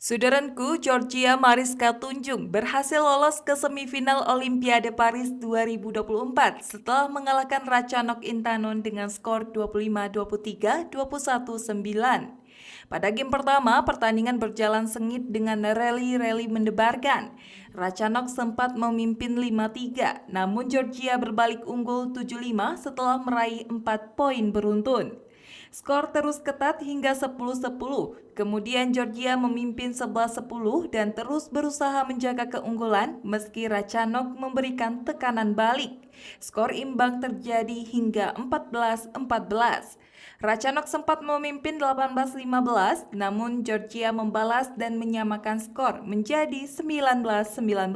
Sudaranku, Georgia Mariska Tunjung berhasil lolos ke semifinal Olimpiade Paris 2024 setelah mengalahkan Ratchanok Intanon dengan skor 25-23, 21-9. Pada game pertama, pertandingan berjalan sengit dengan rally-rally mendebarkan. Ratchanok sempat memimpin 5-3, namun Georgia berbalik unggul 7-5 setelah meraih 4 poin beruntun. Skor terus ketat hingga 10-10. Kemudian Georgia memimpin 11-10 dan terus berusaha menjaga keunggulan meski Ratchanok memberikan tekanan balik. Skor imbang terjadi hingga 14-14. Ratchanok sempat memimpin 18-15, namun Georgia membalas dan menyamakan skor menjadi 19-19.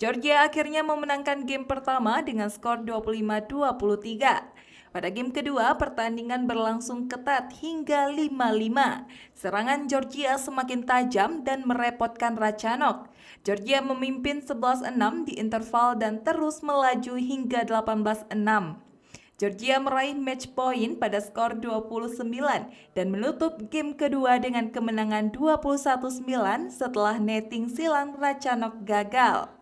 Georgia akhirnya memenangkan game pertama dengan skor 25-23. Pada game kedua, pertandingan berlangsung ketat hingga 5-5. Serangan Georgia semakin tajam dan merepotkan Ratchanok. Georgia memimpin 11-6 di interval dan terus melaju hingga 18-6. Georgia meraih match point pada skor 29 dan menutup game kedua dengan kemenangan 21-9 setelah netting silang Ratchanok gagal.